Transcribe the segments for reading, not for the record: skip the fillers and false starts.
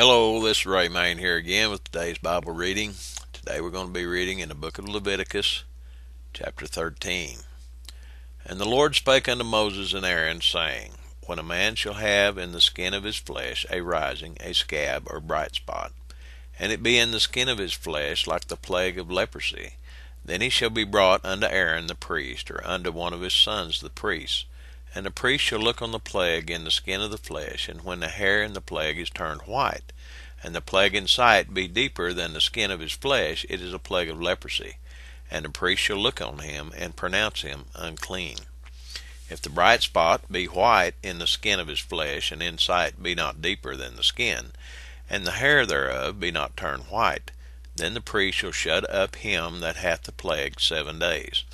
Hello, this is Ray Main here again with today's Bible reading. Today we're going to be reading in the book of Leviticus, chapter 13. And the Lord spake unto Moses and Aaron, saying, When a man shall have in the skin of his flesh a rising, a scab, or bright spot, and it be in the skin of his flesh like the plague of leprosy, then he shall be brought unto Aaron the priest, or unto one of his sons the priests. And the priest shall look on the plague in the skin of the flesh, and when the hair in the plague is turned white, and the plague in sight be deeper than the skin of his flesh, it is a plague of leprosy. And the priest shall look on him, and pronounce him unclean. If the bright spot be white in the skin of his flesh, and in sight be not deeper than the skin, and the hair thereof be not turned white, then the priest shall shut up him that hath the plague 7 days.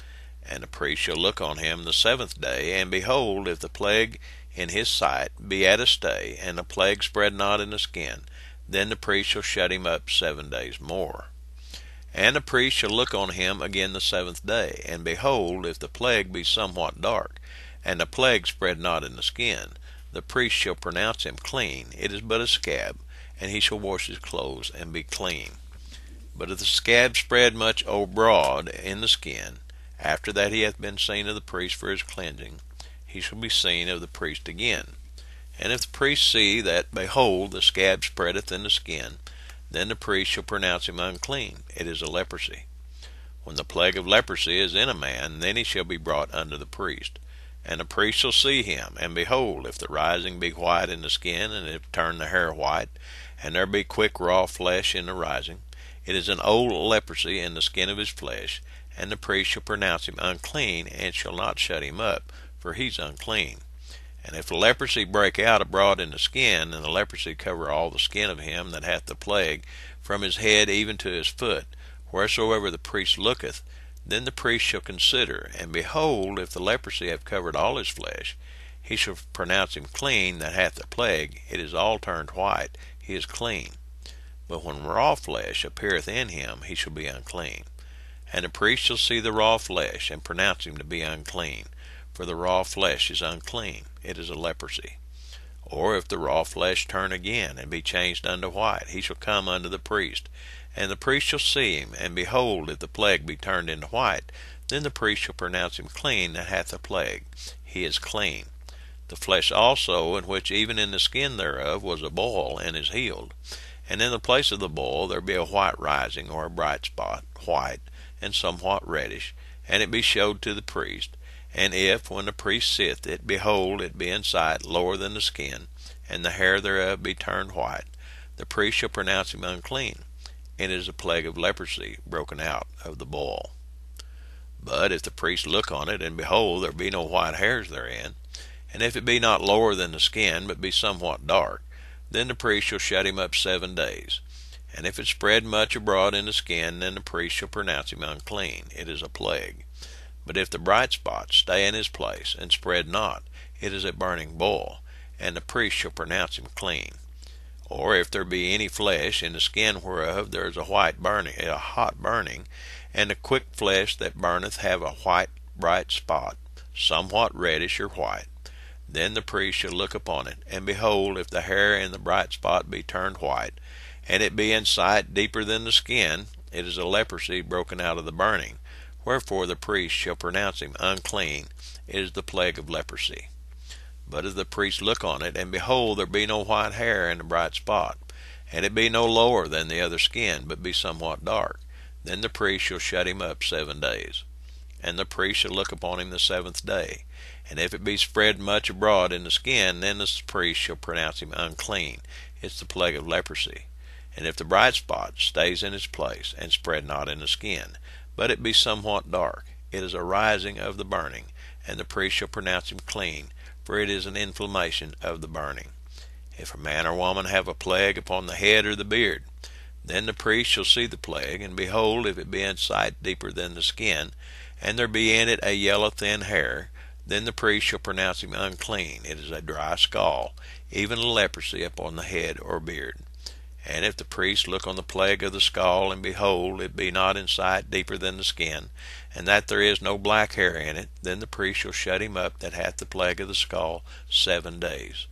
And the priest shall look on him the 7th day, and behold, if the plague in his sight be at a stay, and the plague spread not in the skin, then the priest shall shut him up 7 days more. And the priest shall look on him again the 7th day, and behold, if the plague be somewhat dark, and the plague spread not in the skin, the priest shall pronounce him clean. It is but a scab, and he shall wash his clothes and be clean. But if the scab spread much abroad in the skin, after that he hath been seen of the priest for his cleansing, he shall be seen of the priest again. And if the priest see that, behold, the scab spreadeth in the skin, then the priest shall pronounce him unclean. It is a leprosy. When the plague of leprosy is in a man, then he shall be brought unto the priest. And the priest shall see him, and behold, if the rising be white in the skin, and if turn the hair white, and there be quick raw flesh in the rising, it is an old leprosy in the skin of his flesh, and the priest shall pronounce him unclean, and shall not shut him up, for he's unclean. And if the leprosy break out abroad in the skin, and the leprosy cover all the skin of him that hath the plague, from his head even to his foot, wheresoever the priest looketh, then the priest shall consider, and behold, if the leprosy have covered all his flesh, he shall pronounce him clean that hath the plague. It is all turned white, he is clean. But when raw flesh appeareth in him, he shall be unclean. And the priest shall see the raw flesh, and pronounce him to be unclean, for the raw flesh is unclean. It is a leprosy. Or if the raw flesh turn again, and be changed unto white, he shall come unto the priest. And the priest shall see him, and behold, if the plague be turned into white, then the priest shall pronounce him clean that hath the plague. He is clean. The flesh also, in which even in the skin thereof was a boil, and is healed. And in the place of the boil there be a white rising, or a bright spot, white, and somewhat reddish, and it be showed to the priest. And if, when the priest seeth it, behold, it be in sight lower than the skin, and the hair thereof be turned white, the priest shall pronounce him unclean. It is a plague of leprosy broken out of the boil. But if the priest look on it, and behold, there be no white hairs therein, and if it be not lower than the skin, but be somewhat dark, then the priest shall shut him up 7 days. And if it spread much abroad in the skin, then the priest shall pronounce him unclean. It is a plague. But if the bright spot stay in his place, and spread not, it is a burning boil, and the priest shall pronounce him clean. Or if there be any flesh in the skin whereof there is a hot burning, and the quick flesh that burneth have a white bright spot, somewhat reddish or white, then the priest shall look upon it, and behold, if the hair in the bright spot be turned white, and it be in sight deeper than the skin, it is a leprosy broken out of the burning. Wherefore the priest shall pronounce him unclean. It is the plague of leprosy. But if the priest look on it, and behold, there be no white hair in the bright spot, and it be no lower than the other skin, but be somewhat dark, then the priest shall shut him up 7 days. And the priest shall look upon him the 7th day. And if it be spread much abroad in the skin, then the priest shall pronounce him unclean. It's the plague of leprosy. And if the bright spot stays in its place, and spread not in the skin, but it be somewhat dark, it is a rising of the burning, and the priest shall pronounce him clean, for it is an inflammation of the burning. If a man or woman have a plague upon the head or the beard, then the priest shall see the plague, and behold, if it be in sight deeper than the skin, and there be in it a yellow thin hair, then the priest shall pronounce him unclean. It is a dry scall, even a leprosy upon the head or beard. And if the priest look on the plague of the skull, and behold, it be not in sight deeper than the skin, and that there is no black hair in it, then the priest shall shut him up that hath the plague of the skull 7 days.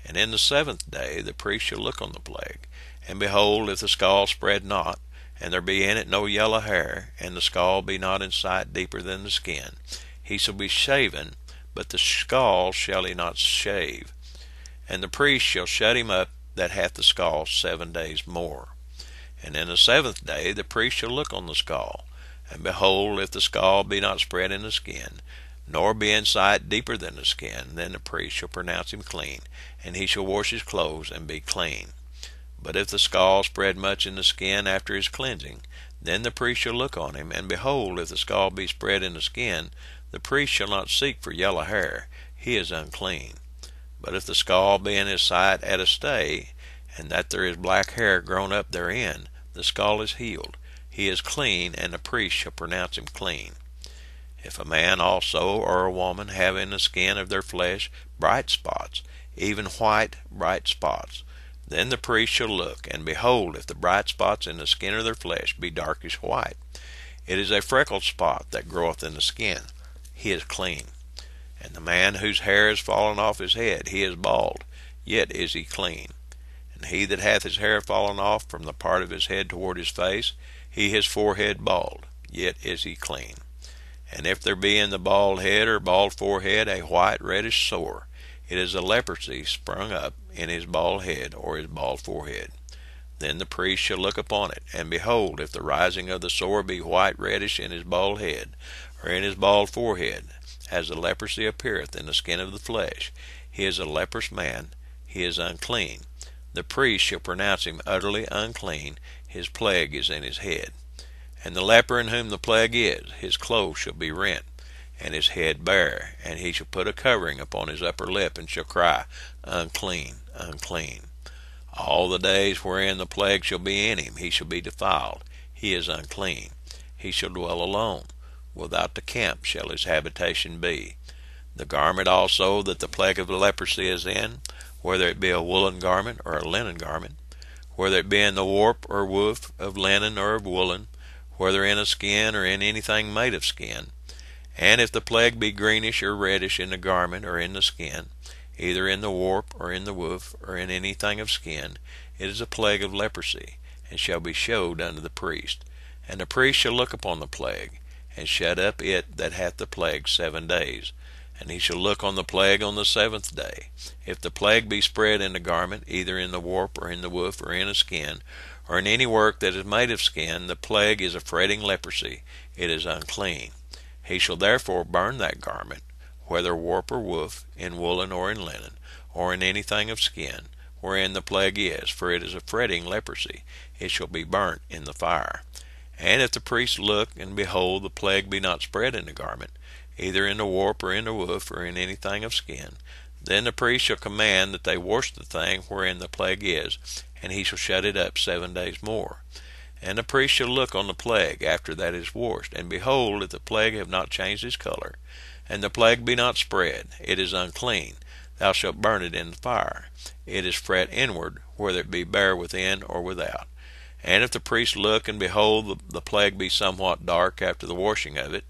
And in the 7th day the priest shall look on the plague, and behold, if the scall spread not, and there be in it no yellow hair, and the scall be not in sight deeper than the skin, he shall be shaven, but the scall shall he not shave. And the priest shall shut him up that hath the scall 7 days more. And in the 7th day the priest shall look on the scall, and behold, if the scall be not spread in the skin, nor be in sight deeper than the skin, then the priest shall pronounce him clean, and he shall wash his clothes and be clean. But if the scall spread much in the skin after his cleansing, then the priest shall look on him, and behold, if the scall be spread in the skin, the priest shall not seek for yellow hair, he is unclean. But if the scall be in his sight at a stay, and that there is black hair grown up therein, the scall is healed, he is clean, and the priest shall pronounce him clean. If a man also or a woman have in the skin of their flesh bright spots, even white bright spots, then the priest shall look, and behold, if the bright spots in the skin of their flesh be darkish white, it is a freckled spot that groweth in the skin, he is clean. And the man whose hair is fallen off his head, he is bald, yet is he clean. And he that hath his hair fallen off from the part of his head toward his face, he his forehead bald, yet is he clean. And if there be in the bald head or bald forehead a white reddish sore, it is a leprosy sprung up in his bald head or his bald forehead. Then the priest shall look upon it, and behold, if the rising of the sore be white reddish in his bald head, or in his bald forehead, as the leprosy appeareth in the skin of the flesh, he is a leprous man, he is unclean. The priest shall pronounce him utterly unclean, his plague is in his head. And the leper in whom the plague is, his clothes shall be rent, and his head bare, and he shall put a covering upon his upper lip, and shall cry, Unclean, unclean. All the days wherein the plague shall be in him, he shall be defiled, he is unclean. He shall dwell alone, without the camp shall his habitation be. The garment also that the plague of the leprosy is in, whether it be a woolen garment or a linen garment, whether it be in the warp or woof of linen or of woolen, whether in a skin or in anything made of skin, and if the plague be greenish or reddish in the garment or in the skin, either in the warp or in the woof or in anything of skin, it is a plague of leprosy, and shall be showed unto the priest. And the priest shall look upon the plague, and shut up it that hath the plague 7 days. And he shall look on the plague on the 7th day. If the plague be spread in the garment, either in the warp or in the woof or in a skin, or in any work that is made of skin, the plague is a fretting leprosy, it is unclean. He shall therefore burn that garment, whether warp or woof, in woolen or in linen, or in anything of skin, wherein the plague is, for it is a fretting leprosy, it shall be burnt in the fire. And if the priest look, and behold, the plague be not spread in the garment, either in the warp or in the woof or in anything of skin, then the priest shall command that they wash the thing wherein the plague is, and he shall shut it up 7 days more. And the priest shall look on the plague after that it is washed, and behold, if the plague have not changed his color, and the plague be not spread, it is unclean. Thou shalt burn it in the fire. It is fret inward, whether it be bare within or without. And if the priest look, and behold, the plague be somewhat dark after the washing of it,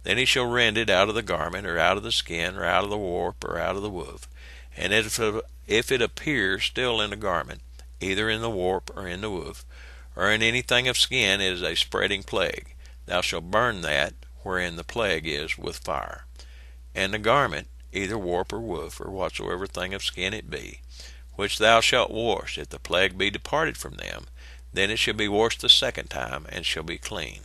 then he shall rend it out of the garment, or out of the skin, or out of the warp, or out of the woof. And if it appear still in the garment, either in the warp or in the woof, or in anything of skin, it is a spreading plague. Thou shalt burn that wherein the plague is with fire. And the garment, either warp or woof, or whatsoever thing of skin it be, which thou shalt wash, if the plague be departed from them, then it shall be washed the 2nd time, and shall be clean.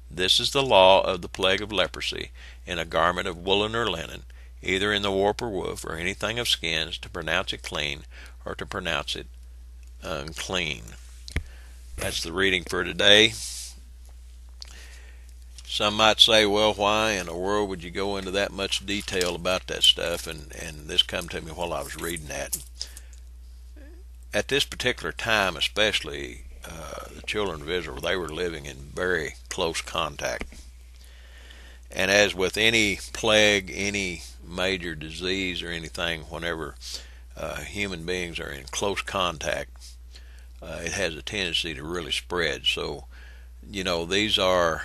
This is the law of the plague of leprosy, in a garment of woolen or linen, either in the warp or woof, or anything of skins, to pronounce it clean, or to pronounce it unclean. That's the reading for today. Some might say, well, why in the world would you go into that much detail about that stuff? And this come to me while I was reading that. At this particular time, especially, the children of Israel, they were living in very close contact. And as with any plague, any major disease or anything, whenever human beings are in close contact, it has a tendency to really spread. So, these are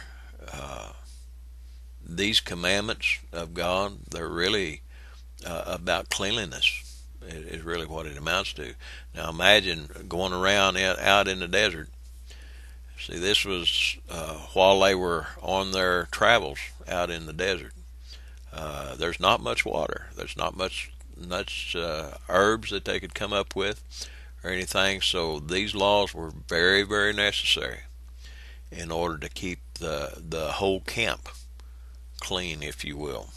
these commandments of God. They're really about cleanliness. Is really what it amounts to. Now imagine going around out in the desert. See, this was while they were on their travels out in the desert. There's not much water. There's not much herbs that they could come up with or anything. So these laws were very, very necessary in order to keep the whole camp clean, if you will.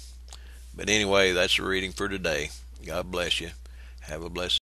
But anyway, that's the reading for today. God bless you. Have a blessed